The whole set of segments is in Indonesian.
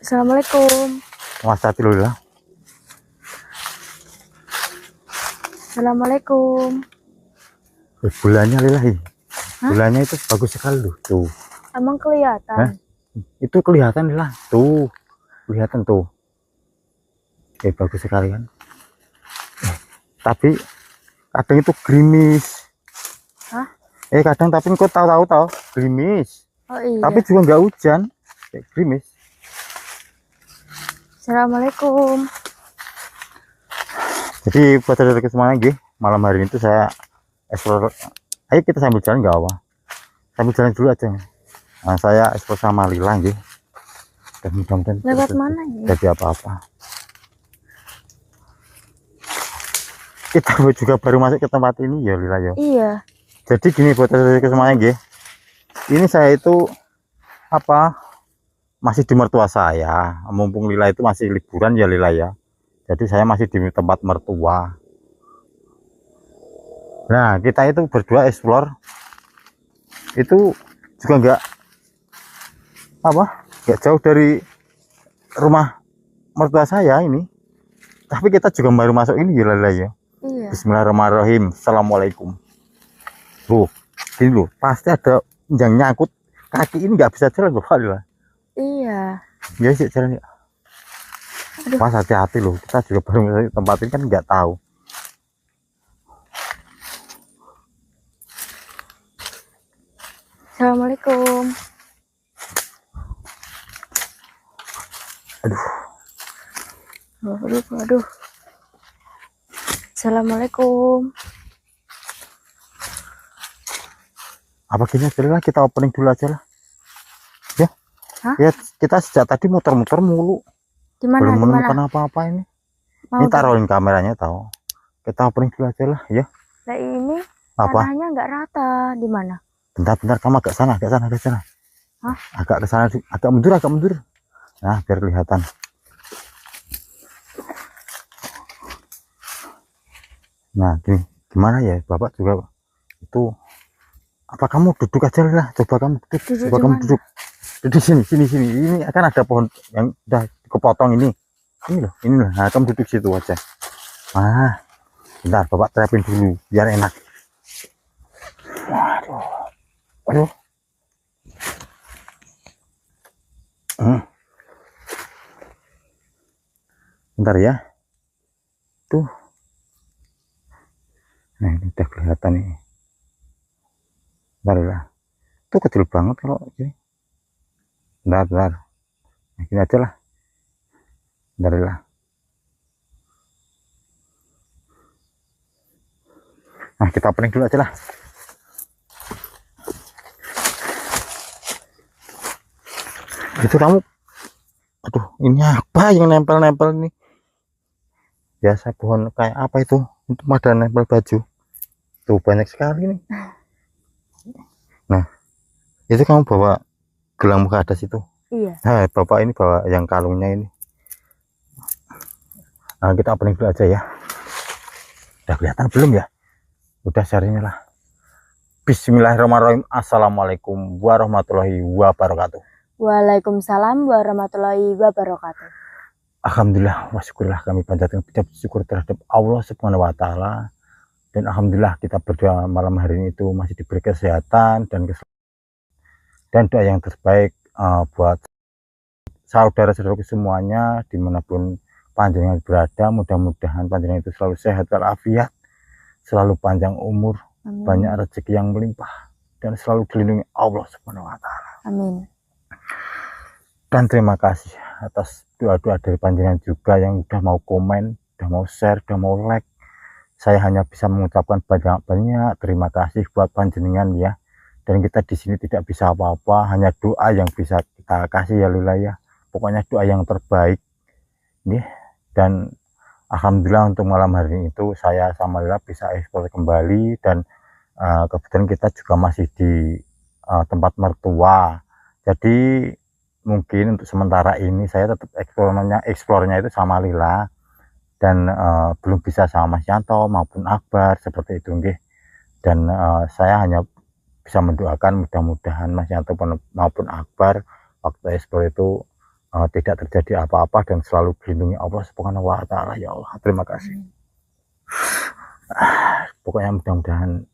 Assalamualaikum. Wassalamualaikum. Assalamualaikum. Bulannya lillahi. Hah? Bulannya itu bagus sekali loh. Tuh. Emang kelihatan? Itu kelihatan lah. Tuh. Kelihatan tuh. Bagus sekali kan. Tapi kadang itu gerimis. Hah? Kadang tapi kok tahu gerimis. Oh iya. Tapi juga nggak hujan. Gerimis. Assalamualaikum. Jadi buat saudara semuanya gih, malam hari ini tuh saya explore. Ayo kita sambil jalan nggak apa? Sambil jalan dulu aja. Nah, saya explore sama Lila gih. Dan mudah-mudahan Lewat mana ya? jadi apa-apa. Kita juga baru masuk ke tempat ini ya Lila ya. Iya. Jadi gini buat saudara semuanya gih. Ini saya itu masih di mertua saya. Mumpung Lila itu masih liburan ya Lila ya. Jadi saya masih di tempat mertua. Nah kita itu berdua explore. Itu juga nggak jauh dari rumah mertua saya ini. Tapi kita juga baru masuk ini ya Lila ya. Iya. Bismillahirrahmanirrahim. Assalamualaikum. Loh, gini loh, pasti ada yang nyangkut kaki ini, nggak bisa jalan loh Lila. Iya. Ya sih jalan ya. Mas hati-hati loh, kita juga baru masuk tempat ini kan nggak tahu. Assalamualaikum. Aduh. Assalamualaikum. Apa gini aja lah, kita opening dulu aja lah ya. Hah? Ya kita sejak tadi muter-muter mulu, belum menemukan apa-apa ini. Ini taruhin kameranya tahu. Kita opening dulu aja lah ya. Nah ini Apa? tanahnya nggak rata. Di mana? Bentar, kamu agak sana. Hah? Agak ke sana, agak mundur. Nah, biar kelihatan. Nah, gimana ya, Bapak juga itu. Apa kamu duduk aja lah, coba kamu duduk. Duduk sini. Ini akan ada pohon yang udah kepotong ini. Ini loh. Nah, kamu duduk situ aja. Nah, bentar, Bapak terapin dulu biar enak. Waduh. Bentar ya. Tuh. Nah, ini udah kelihatan nih. Bentar lah. Tuh kecil banget kalau gini. Bentar. Nah, gini aja lah. Bentar lah. Nah, kita opening dulu aja lah. Itu kamu. Aduh, ini apa yang nempel-nempel nih? Biasa pohon kayak apa itu? Itu pada nempel baju. Tuh banyak sekali nih. Nah, itu kamu bawa gelang mukadas itu? Iya. Nah, Bapak ini bawa yang kalungnya ini. Nah, kita opening dulu aja ya. Udah kelihatan belum ya? Udah share-nya lah. Bismillahirrahmanirrahim. Assalamualaikum warahmatullahi wabarakatuh. Waalaikumsalam warahmatullahi wabarakatuh. Alhamdulillah wa syukurillah, kami panjatkan puji syukur terhadap Allah Subhanahu wa taala. Dan alhamdulillah kita berdua malam hari ini itu masih diberi kesehatan dan doa yang terbaik buat saudara-saudaraku semuanya dimanapun panjenengan berada. Mudah-mudahan panjenengan itu selalu sehat walafiat, selalu panjang umur, Amin. Banyak rezeki yang melimpah, dan selalu dilindungi Allah Subhanahu wa taala. Amin. Dan terima kasih atas doa-doa dari panjenengan juga yang udah mau komen, udah mau share, udah mau like. Saya hanya bisa mengucapkan banyak terima kasih buat panjenengan ya. Dan kita di sini tidak bisa apa-apa, hanya doa yang bisa kita kasih ya Lila ya. Pokoknya doa yang terbaik. Ya. Dan alhamdulillah untuk malam hari ini itu saya sama Lila bisa ekspor kembali, dan kebetulan kita juga masih di tempat mertua. Jadi mungkin untuk sementara ini saya tetap eksplornya itu sama Lila, dan belum bisa sama Mas Yanto maupun Akbar seperti itu nggih. Dan saya hanya bisa mendoakan mudah-mudahan Mas Yanto maupun Akbar waktu eksplor itu tidak terjadi apa-apa dan selalu dilindungi Allah Subhanahu wa taala. Ya Allah, terima kasih. Pokoknya mudah-mudahan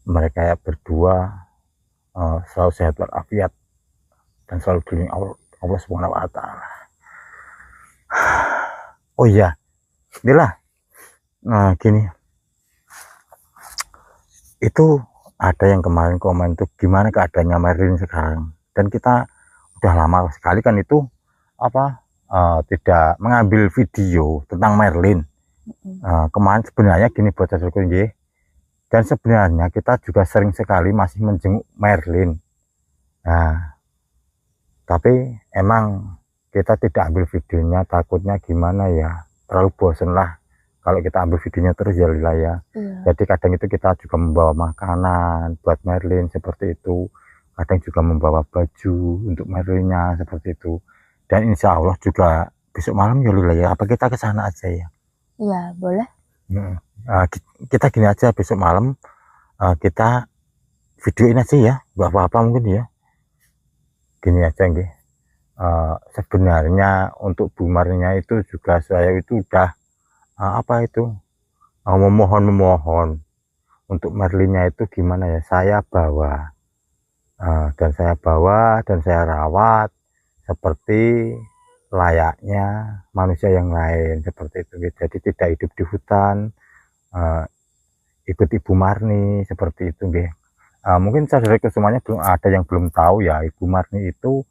mereka ya berdua selalu sehat walafiat dan selalu dilindungi Allah Subhanahu wa taala. Oh iya, inilah. Nah, gini. Itu ada yang kemarin komen tuh gimana keadaannya Merlin sekarang, dan kita udah lama sekali kan itu tidak mengambil video tentang Merlin. Kemarin sebenarnya gini buat saudaraku nggih, dan sebenarnya kita juga sering sekali masih menjenguk Merlin. Nah, tapi emang kita tidak ambil videonya, takutnya gimana ya, terlalu bosen lah kalau kita ambil videonya terus ya Lila ya. Jadi kadang itu kita juga membawa makanan buat Merlin seperti itu, kadang juga membawa baju untuk Merlinnya seperti itu. Dan insya Allah juga besok malam ya Lila ya, apa kita ke sana aja ya? Iya, boleh. Kita gini aja, besok malam kita videoin aja ya, nggak apa-apa mungkin ya. Gini aja nggih. Sebenarnya untuk Bu Marlinya itu juga saya itu udah memohon untuk Merlinnya itu gimana ya, saya bawa dan saya rawat seperti layaknya manusia yang lain seperti itu. Jadi tidak hidup di hutan, ikut Ibu Marni seperti itu nggih. Mungkin saudaraku semuanya belum ada yang belum tahu ya, Ibu Marni itu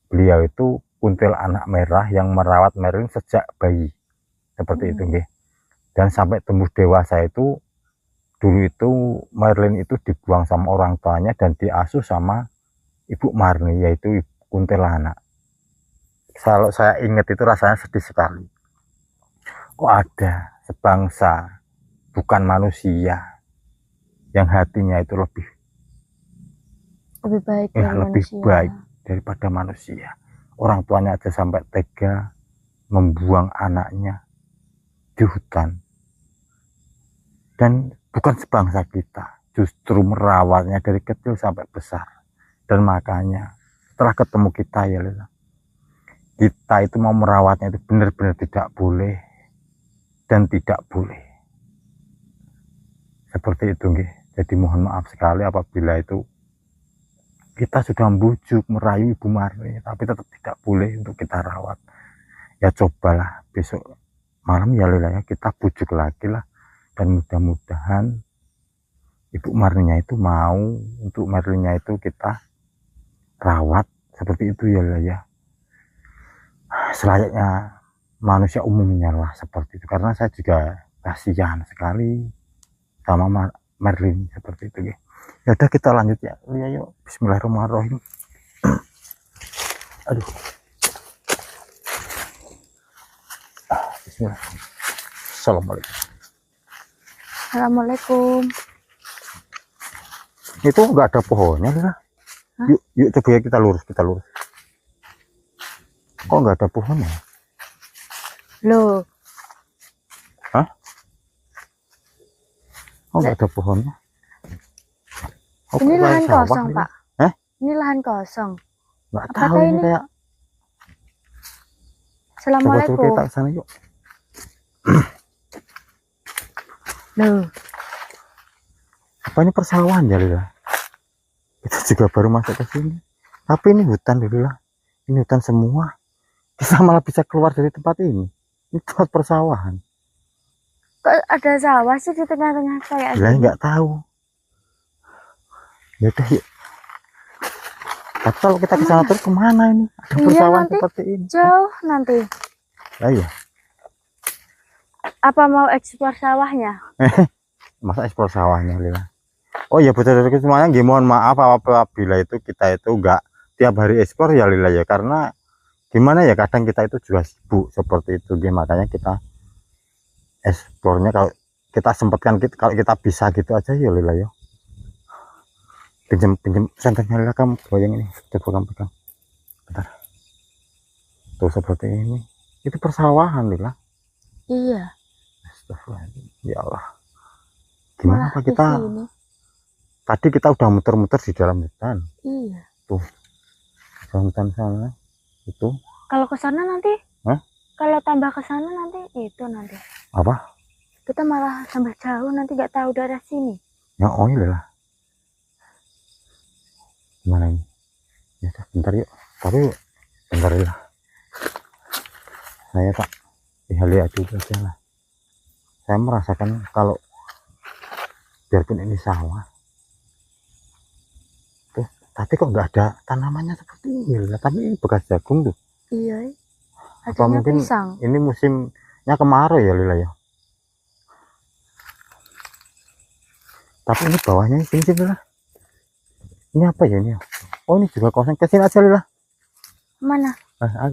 beliau itu kuntil anak merah yang merawat Merlin sejak bayi seperti itu nggih. Dan sampai tumbuh dewasa itu, dulu itu Merlin itu dibuang sama orang tuanya dan diasuh sama Ibu Marni, yaitu kuntilanak. Kalau saya ingat itu rasanya sedih sekali. Kok ada sebangsa bukan manusia yang hatinya itu lebih baik dari lebih manusia. baik daripada manusia. Orang tuanya aja sampai tega membuang anaknya di hutan, dan bukan sebangsa kita, justru merawatnya dari kecil sampai besar. Dan makanya setelah ketemu kita ya Lila, kita itu mau merawatnya itu benar-benar tidak boleh dan tidak boleh seperti itu nggih. Jadi mohon maaf sekali apabila itu kita sudah membujuk merayu Ibu Marni tapi tetap tidak boleh untuk kita rawat. Ya cobalah besok malam ya Lila ya, kita bujuk lagi lah, dan mudah-mudahan Ibu Marninya itu mau untuk Merlinnya itu kita rawat seperti itu ya Lila ya, selayaknya manusia umumnya lah seperti itu. Karena saya juga kasihan sekali sama Merlin seperti itu ya. Ya udah kita lanjut ya Lila, yuk. Bismillahirrahmanirrahim. Aduh, bismillah. Assalamualaikum. Assalamualaikum. Itu enggak ada pohonnya Lila. Yuk coba ya, kita lurus. Kok enggak ada pohonnya? Loh, Hah? Oh, enggak ada pohonnya. Oh, ini lahan sawah, kosong ini. Pak. Ini lahan kosong. Enggak Apa tahu ini ini? kayak. Assalamualaikum. Coba kita ke sana yuk. Loh, Apa ini persawahan ya Lila? Kita juga baru masuk ke sini. Tapi ini hutan Lila. Ini hutan semua. Kita malah bisa keluar dari tempat ini. Ini tempat persawahan. kok ada sawah sih di tengah-tengah kayak Lah gini? nggak tahu. Ya udah yuk. Tapi kalau kita ke sana terus kemana ini? Ada Iya, persawahan nanti seperti ini. jauh nanti. Lah iya. Apa mau eksplor sawahnya? Masa ekspor sawahnya Lila. Oh ya betul semuanya, mohon maaf apabila itu kita itu enggak tiap hari ekspor ya Lila ya, karena gimana ya, kadang kita itu juga sibuk seperti itu. Makanya kita eksplornya kalau kita sempatkan, kalau kita bisa gitu aja ya Lila ya. Pinjam santannya Lila, kamu goyang ini, coba kamu pegang bentar. Tuh seperti ini, itu persawahan Lila. Iya. Astagfirullahaladzim. Ya Allah, gimana Malah Pak di kita sini. tadi kita udah muter-muter di dalam hutan Iya. tuh. Jontan sana itu. Kalau ke sana nanti, Hah? kalau tambah ke sana nanti itu nanti. Apa? Kita malah tambah jauh nanti nggak tahu daerah sini. Ya oh iya lah. Gimana ini? Ya udah, bentar yuk. Tapi bentar ya. Saya tak lihat dulu aja lah. Saya merasakan kalau biarpun ini sawah, tuh, tapi kok nggak ada tanamannya seperti ini lah. Tapi ini bekas jagung tuh. Iya. Apa Adanya mungkin pisang. ini musimnya kemarau ya Lila ya? Tapi ini bawahnya ini Lila. Ini apa ya ini? Oh ini juga kosong. Kesini aja Lila. Mana?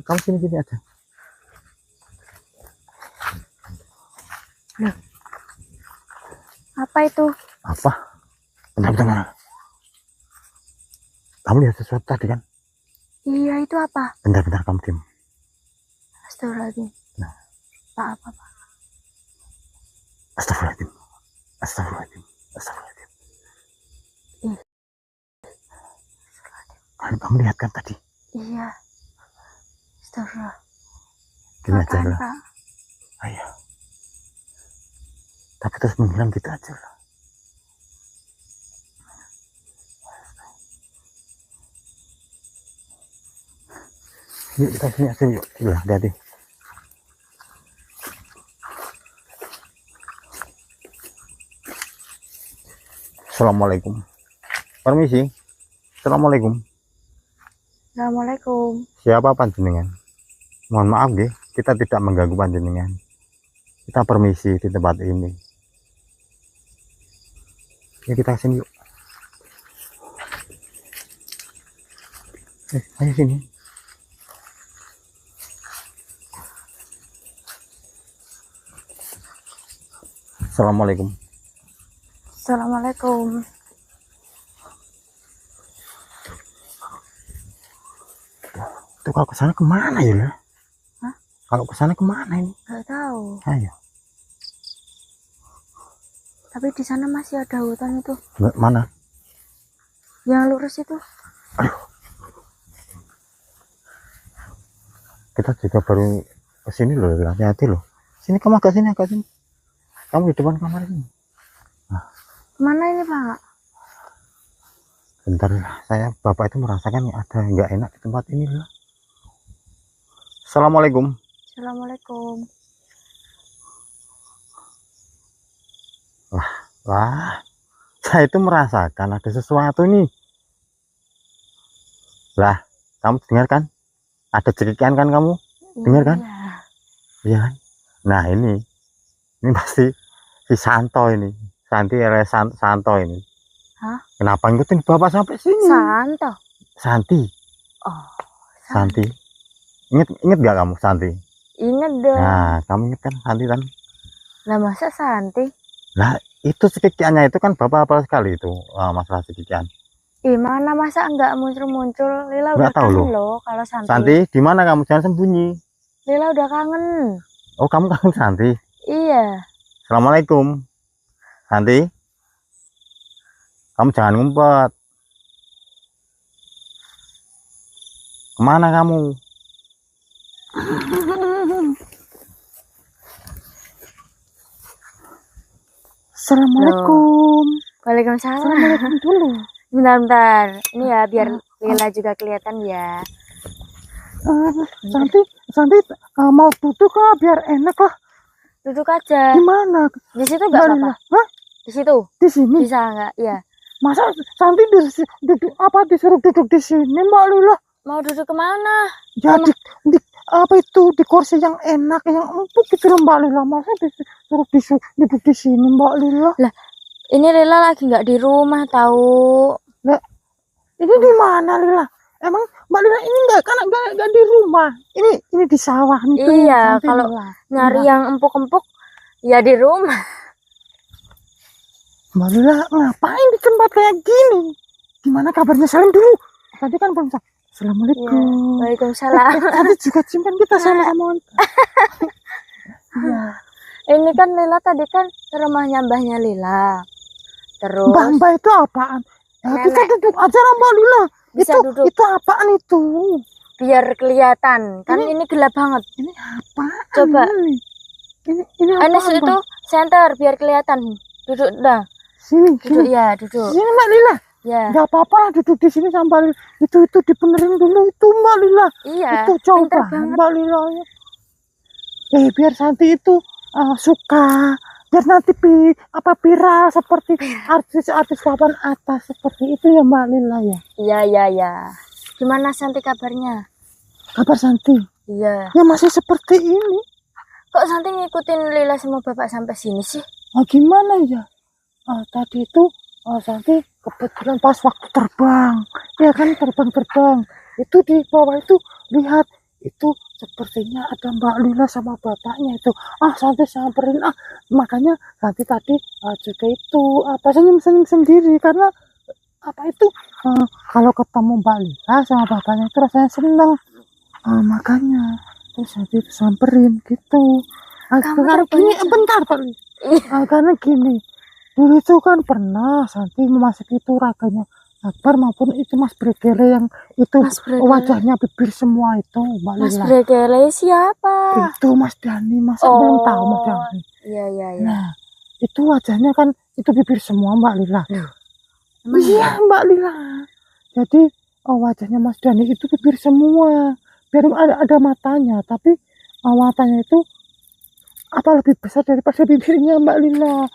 Kamu sini aja. Loh. Apa itu? Apa? Bentar. Kamu lihat sesuatu tadi kan? Iya, itu apa? Bentar kamu diam. Astagfirullahaladzim. Nah. Apa? Astagfirullahaladzim. Kamu lihat kan tadi? Iya. Astagfirullah. Gini aja lah. Pak? Ayo. Tapi terus menghilang gitu aja lah. Yuk kita sini aja yuk. Iya, hati-hati. Assalamualaikum. Permisi. Assalamualaikum. Assalamualaikum. Siapa panjenengan? Mohon maaf nggih, kita tidak mengganggu panjenengan. Kita permisi di tempat ini. Ya kita sini yuk. Ayo sini. Assalamualaikum. Assalamualaikum. Tuh kalau ke sana kemana ya lah? Hah? Kalau ke sana kemana ini? Gak tahu. Ayo. Tapi di sana masih ada hutan itu. Nggak, mana? Yang lurus itu. Aduh. Kita juga baru ke sini loh, hati-hati loh. Sini kamu agak sini. Kamu di depan kamar ini. Nah. Mana ini Pak? Bentar lah, bapak itu merasakan ada nggak enak di tempat ini lah. Assalamualaikum. Assalamualaikum. Lah, saya itu merasakan ada sesuatu nih. Lah, kamu dengar kan? Ada cekikikan kan kamu? Dengar kan? Iya kan? Nah ini pasti si Santo ini, Santo ini. Hah? Kenapa ngikutin bapak sampai sini? Santo. Santi. Oh. Santi. Ingat gak kamu Santi? Ingat dong. Nah, kamu ingat kan Santi kan? Lah masa Santi? Lah itu cekikiannya itu kan bapak apal sekali itu masalah cekikian. Mana masa enggak muncul-muncul? Lila Nggak udah tahu kangen loh. loh kalau Santi. Santi, di mana kamu? Jangan sembunyi. Lila udah kangen. Oh, kamu kangen Santi? Iya. Assalamualaikum. Santi, kamu jangan ngumpet. Kemana kamu? Assalamualaikum. Waalaikumsalam. Assalamualaikum dulu. Bentar. Ini ya biar Lila juga kelihatan ya. Santi mau duduk lah biar enak lah. Duduk aja. Di mana? Di situ nggak apa-apa. Hah? Di situ. Di sini. Bisa nggak? Iya. Masa Santi disuruh duduk di sini Mbak Lila? Mau duduk kemana? Ya di kursi yang enak, yang empuk gitu loh Mbak Lila. Masa disuruh duduk di sini Mbak Lila? Lah, ini Lila lagi nggak di rumah tahu. Lah, ini di mana Lila? Emang Mbak Lila ini nggak di rumah? Ini di sawah nih. Iya, kalau nyari yang empuk-empuk ya di rumah. Mbak Lila ngapain di tempat kayak gini? Gimana kabarnya? Salam dulu. Tadi kan belum salam. Assalamualaikum. Ya, waalaikumsalam. Tadi juga simpan kita sama-sama. Iya. Ini kan Lila tadi kan ke rumahnya mbahnya Lila. Terus Mbak itu apaan? Ya, kita duduk aja lah Mbak Lila. Bisa duduk. Itu apaan itu? Biar kelihatan. Kan ini gelap banget. Ini apaan? Coba. Ini apaan? Anes itu center biar kelihatan. Duduk dah. Sini, Duduk sini. ya, duduk. Sini Mbak Lila. Ya. Gak apa-apa lah duduk di sini sambil itu dibenerin dulu itu Mbak Lila. Iya. Itu jauh pinter banget Mbak Lila. Biar Santi itu suka, biar nanti viral seperti artis-artis papan atas seperti itu ya Mbak Lila ya. Iya. Gimana Santi kabarnya? Kabar Santi? Iya. Ya masih seperti ini. Kok Santi ngikutin Lila sama Bapak sampai sini sih? Gimana ya? Tadi itu Santi kebetulan pas waktu terbang, ya kan terbang itu di bawah itu lihat itu sepertinya ada Mbak Lila sama bapaknya itu. Santi samperin makanya Santi tadi juga itu senyum sendiri karena apa itu kalau ketemu Mbak Lila sama bapaknya itu rasanya seneng. Makanya terus Santi samperin gitu. Karena gini, bentar Pak. Karena gini, dulu itu kan pernah Santi memasuki itu raganya Akbar maupun itu Mas Bregele yang itu wajahnya bibir semua itu Mbak Lila. Mas Bregele siapa? Itu Mas Dani, masa belum tahu Mas Dani? Iya. Nah, itu wajahnya kan itu bibir semua Mbak Lila. Iya Mbak Lila. Jadi wajahnya Mas Dani itu bibir semua. Biar ada matanya, tapi matanya itu lebih besar daripada bibirnya Mbak Lila.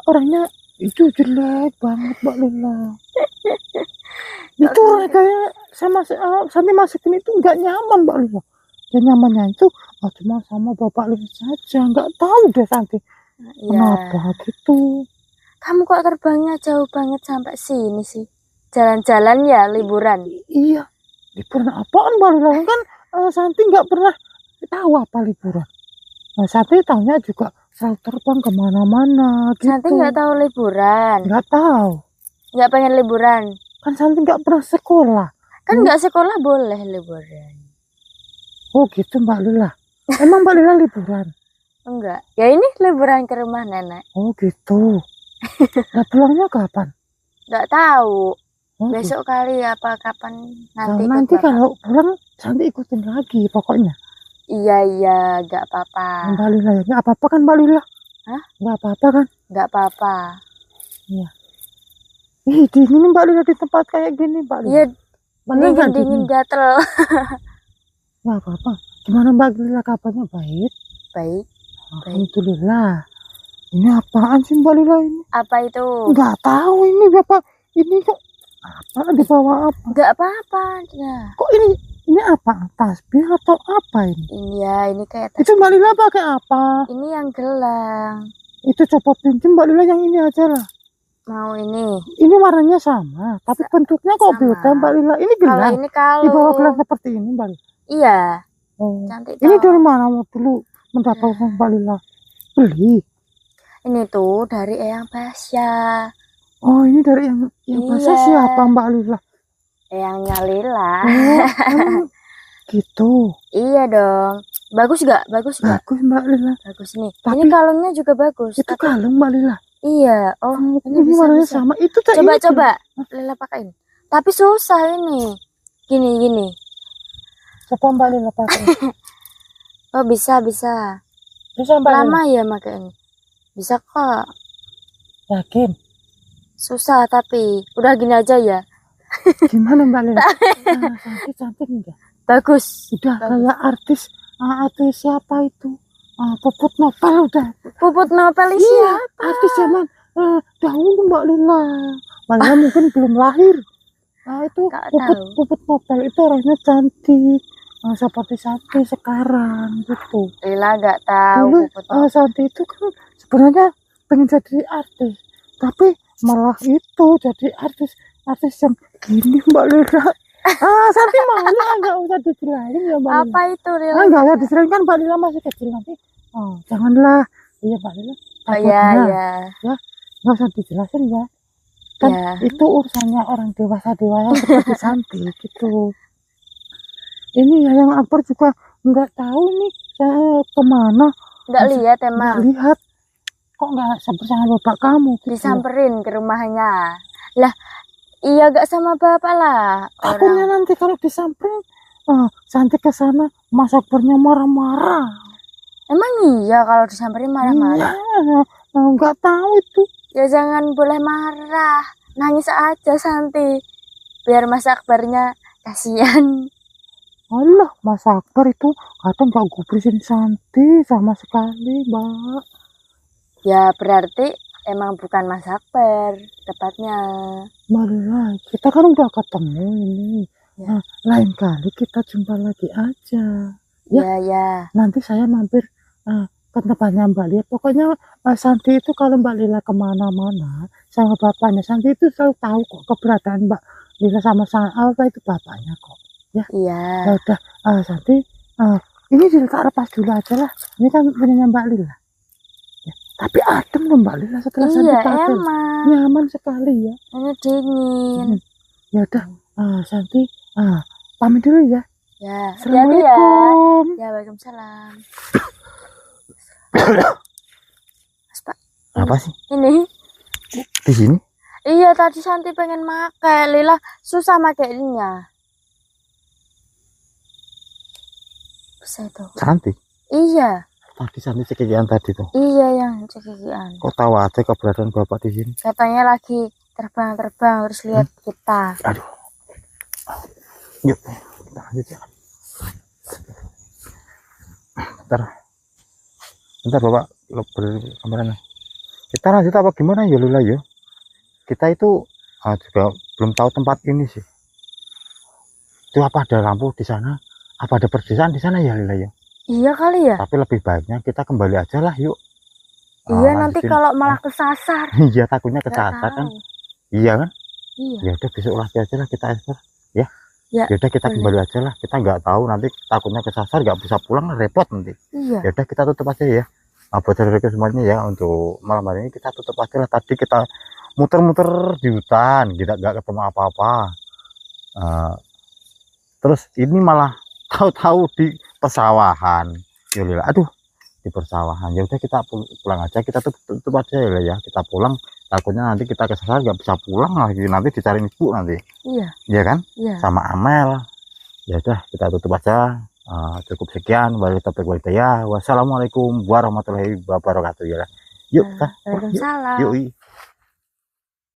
Orangnya itu jelek banget Mbak Lila. Itu kayak sampai masukin itu nggak nyaman Mbak Lila. Dan nyamannya itu cuma sama Bapak Lila saja. Nggak tahu deh Santi kenapa gitu. Kamu kok terbangnya jauh banget sampai sini sih? Jalan-jalan ya, liburan? Iya. Liburan apaan Mbak Lila? Kan Santi nggak pernah tahu apa liburan. Santi tahunya juga selalu terbang kemana-mana gitu. Santi nggak tahu liburan? Nggak tahu. Nggak pengen liburan? Kan Santi nggak pernah sekolah. Kan nggak sekolah boleh liburan. Oh gitu Mbak Lila. Emang Mbak Lila liburan? Enggak. Ya ini liburan ke rumah nenek. Oh gitu. Nah pulangnya kapan? Nggak tahu. gitu. Besok kali apa kapan nanti. Nanti kalau pulang Santi ikutin lagi pokoknya. Iya, nggak apa-apa. Mbak Lila ya, nggak apa-apa kan Mbak Lila? Hah? Nggak apa-apa kan? Nggak apa-apa. Iya. Dingin Mbak Lila di tempat kayak gini Mbak Lila. Iya, dingin gatel. Nggak apa-apa. Gimana Mbak Lila kabarnya baik? Baik. Alhamdulillah. Ini apaan sih Mbak Lila ini? Apa itu? Nggak tahu ini Bapak. Ini kok apa dibawa apa? Nggak apa-apa. Ya. Kok ini apa? Tasbih atau apa ini? Iya, ini kayak tasbih. Itu Mbak Lila pakai apa? Ini yang gelang. Itu coba pinjem Mbak Lila yang ini aja lah. Mau ini? Ini warnanya sama, tapi bentuknya kok sama. beda Mbak Lila. Ini gelang. Kalau ini kalau. Dibawa gelang seperti ini Mbak Lila. Iya. Oh. Cantik. Ini dari mana dulu mendapatkan Mbak Lila? Beli. Ini tuh dari Eyang Basya. Oh, ini dari yang bahasa siapa Mbak Lila? Eyangnya Lila. Oh, gitu. Iya dong. Bagus gak? Bagus Mbak Lila. Bagus nih. Tapi ini kalungnya juga bagus. Itu kalung Mbak Lila. Iya. Oh, ini warnanya bisa. sama. Itu Coba. Lila pakai. Tapi susah ini. Gini. Coba Mbak Lila pakai. Oh, bisa. Bisa Mbak Lama Lila? ya pakai ini. Bisa kok. Yakin? Susah tapi udah gini aja ya. Gimana Mbak Lila? Cantik enggak? Bagus. Udah kayak artis siapa itu? Puput Novel udah. Puput Novel Iya, artis zaman dahulu Mbak Lila. Mbak Lila mungkin belum lahir. Itu Puput Novel itu orangnya cantik. Seperti Santi sekarang gitu. Lila nggak tahu. Dulu Santi itu kan sebenarnya pengen jadi artis, tapi malah itu jadi artis yang gini Mbak Lila. Santi malu nggak usah diceritain ya Mbak Lila. Apa itu Lila? Nggak usah diceritain kan Mbak Lila masih kecil nanti. Janganlah. Iya Mbak Lila. Iya. Ya, nggak usah dijelasin ya. Kan itu urusannya orang dewasa seperti Santi gitu. Ini ya yang Akbar juga nggak tahu nih kemana. Nggak lihat emang. Nggak lihat. Kok nggak bersama bapak kamu? Gitu. Disamperin ke rumahnya. Lah, Iya, gak sama bapak lah. Takutnya nanti kalau disamperin, Santi ke sana Mas Akbarnya marah-marah. Emang iya kalau disamperin marah-marah? Iya, nggak tahu itu. Ya jangan boleh marah. Nangis aja Santi. Biar Mas Akbarnya kasihan. Allah, Mas Akbar itu kadang nggak gubrisin Santi sama sekali, Mbak. Ya berarti emang bukan Mas Akbar tepatnya. Malah kita kan udah ketemu ini. Ya. Nah, lain kali kita jumpa lagi aja. Ya. Ya. Nanti saya mampir ke tempatnya Mbak Lila. Pokoknya Santi itu kalau Mbak Lila kemana-mana sama bapaknya, Santi itu selalu tahu kok keberadaan Mbak Lila sama Alfa itu bapaknya kok. Ya. Iya. Ya udah, Santi, ini diletak lepas dulu aja lah. Ini kan punya Mbak Lila. Ya. Tapi adem loh Mbak Lila setelah Santi Iya pakai. emang. Nyaman sekali ya. Ini dingin. Ya udah, Santi, pamit dulu ya. Ya. Hati-hati ya. Assalamualaikum. Ya, waalaikumsalam. Mas Pak. Apa sih Ini. di sini? Iya tadi Santi pengen makai, Lila susah makainya. Bisa itu. Santi? Iya. Tadi Santi cekikian tadi tuh. Iya yang cekikian. Kok tahu aja keberadaan bapak di sini? Katanya lagi terbang-terbang terus lihat kita. Aduh. Yuk, kita lanjut ya. Bentar bapak, lo beri kameranya. Kita lanjut apa gimana ya Lula ya? Kita itu juga belum tahu tempat ini sih. Itu apa ada lampu di sana? Apa ada perdesaan di sana ya Lila ya? Iya kali ya. Tapi lebih baiknya kita kembali aja lah yuk. Iya nanti kalau malah kesasar. Iya takutnya kesasar kan. Iya kan? Iya. Ya udah besok lagi aja lah kita ekspor ya. Ya udah kita kembali aja lah. Kita nggak tahu nanti takutnya kesasar nggak bisa pulang repot nanti. Iya. Ya udah kita tutup aja ya. Buat saudara semuanya ya untuk malam hari ini kita tutup aja lah. Tadi kita muter-muter di hutan, kita nggak ketemu apa-apa. Terus ini malah tahu-tahu di pesawahan. Yolila, aduh di persawahan. Ya udah kita pulang aja, kita tutup aja ya. Kita pulang. Takutnya nanti kita kesasar nggak bisa pulang lagi. Nanti dicariin ibu nanti. Iya. Iya kan? Iya. Sama Amel. Ya udah kita tutup aja. Cukup sekian. Wassalamualaikum warahmatullahi wabarakatuh ya. Yuk, Waalaikumsalam. yuk.